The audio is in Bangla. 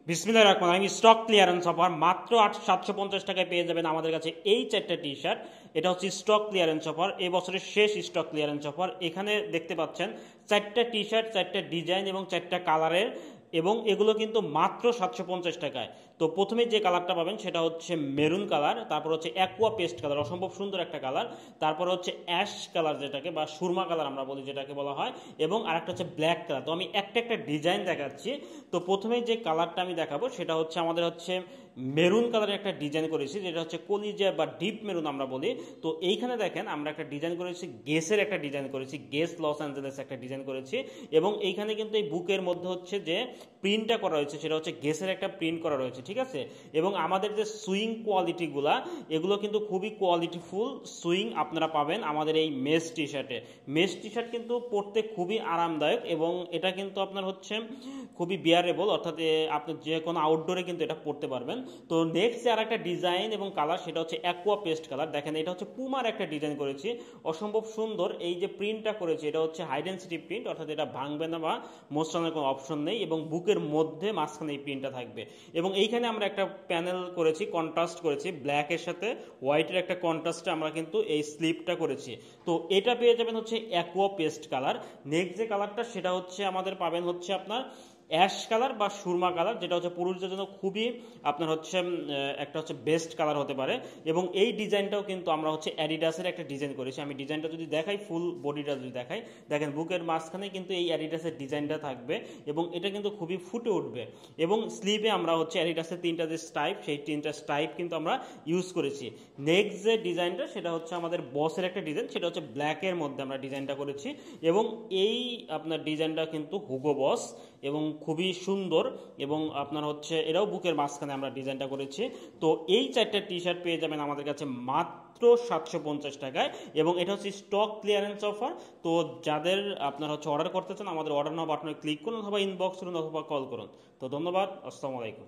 বিসমিল্লাহির রহমানির রহিম। স্টক ক্লিয়ারেন্স অফার মাত্র 750 টাকায় পেয়ে যাবেন আমাদের কাছে এই 4টা টি শার্ট। এটা হচ্ছে স্টক ক্লিয়ারেন্স অফার, এই বছরের শেষ স্টক ক্লিয়ারেন্স অফার। এখানে দেখতে পাচ্ছেন 4টা টি শার্ট, 4টা ডিজাইন এবং 4টা কালারের, এবং এগুলো কিন্তু মাত্র 750 টাকায়। তো প্রথমে যে কালারটা পাবেন সেটা হচ্ছে মেরুন কালার, তারপর হচ্ছে অ্যাকোয়া পেস্ট কালার, অসম্ভব সুন্দর একটা কালার, তারপর হচ্ছে অ্যাশ কালার যেটাকে বা সুরমা কালার আমরা বলি যেটাকে বলা হয়, এবং আরেকটা হচ্ছে ব্ল্যাক কালার। তো আমি একটা একটা ডিজাইন দেখাচ্ছি। তো প্রথমে যে কালারটা আমি দেখাবো সেটা হচ্ছে আমাদের হচ্ছে মেরুন কালারের একটা ডিজাইন করেছি, যেটা হচ্ছে কলিজা বা ডিপ মেরুন আমরা বলি। তো এইখানে দেখেন আমরা একটা ডিজাইন করেছি, গেসের একটা ডিজাইন করেছি, গেস লস অ্যাঞ্জেলেস একটা ডিজাইন করেছি। এবং এইখানে কিন্তু এই বুকের মধ্যে হচ্ছে যে প্রিন্টটা করা হয়েছে সেটা হচ্ছে গেসের একটা প্রিন্ট করা রয়েছে, ঠিক আছে। এবং আমাদের যে সুইং কোয়ালিটিগুলা, এগুলো কিন্তু খুবই কোয়ালিটিফুল সুইং আপনারা পাবেন আমাদের এই মেশ টি শার্টে। মেশ টি শার্ট কিন্তু পরতে খুবই আরামদায়ক, এবং এটা কিন্তু আপনার হচ্ছে খুবই বিয়ারেবল, অর্থাৎ আপনি যে কোনো আউটডোরে কিন্তু এটা পরতে পারবেন। তো নেক্সট যে আর একটা ডিজাইন এবং কালার সেটা হচ্ছে অ্যাকোয়া পেস্ট কালার। দেখেন এটা হচ্ছে পুমার একটা ডিজাইন করেছি, অসম্ভব সুন্দর। এই যে প্রিন্টটা করেছি এটা হচ্ছে হাই ডেন্সিটি প্রিন্ট, অর্থাৎ এটা ভাঙবে না বা মোচড়ানোর কোনো অপশন নেই, এবং বুকের মধ্যে মাঝখানে এই প্রিন্টটা থাকবে। এবং এইখানে আমরা একটা প্যানেল করেছি, কন্ট্রাস্ট করেছি ব্ল্যাকের সাথে হোয়াইটের একটা কন্ট্রাস্টে আমরা কিন্তু এই স্লিপটা করেছি। তো এটা পেয়ে যাবেন হচ্ছে অ্যাকোয়া পেস্ট কালার। নেক্সট যে কালারটা সেটা হচ্ছে আমাদের পাবেন হচ্ছে আপনার অ্যাশ কালার বা সুরমা কালার, যেটা হচ্ছে পুরুষদের জন্য খুবই আপনার হচ্ছে একটা হচ্ছে বেস্ট কালার হতে পারে। এবং এই ডিজাইনটাও কিন্তু আমরা হচ্ছে অ্যাডিডাসের একটা ডিজাইন করেছি। আমি ডিজাইনটা যদি দেখাই, ফুল বডিটা যদি দেখাই, দেখেন বুকের মাঝখানে কিন্তু এই অ্যাডিডাসের ডিজাইনটা থাকবে, এবং এটা কিন্তু খুবই ফুটে উঠবে। এবং স্লিভে আমরা হচ্ছে অ্যাডিডাসের 3টা যে স্টাইপ, সেই 3টা স্টাইপ কিন্তু আমরা ইউজ করেছি। নেক্সট যে ডিজাইনটা সেটা হচ্ছে আমাদের বসের একটা ডিজাইন, সেটা হচ্ছে ব্ল্যাকের মধ্যে আমরা ডিজাইনটা করেছি। এবং এই আপনার ডিজাইনটা কিন্তু হুগো বস, এবং খুবই সুন্দর। এবং আপনার হচ্ছে এটাও বুকের মাঝখানে আমরা ডিজাইনটা করেছি। তো এই 4টা টি শার্ট পেয়ে যাবেন আমাদের কাছে মাত্র 750 টাকায়, এবং এটা হচ্ছে স্টক ক্লিয়ারেন্স অফার। তো যাদের আপনার হচ্ছে অর্ডার করতে চান আমাদের অর্ডার নাও বাটনে ক্লিক করুন, অথবা ইনবক্স করুন, অথবা কল করুন। তো ধন্যবাদ, আসসালামু আলাইকুম।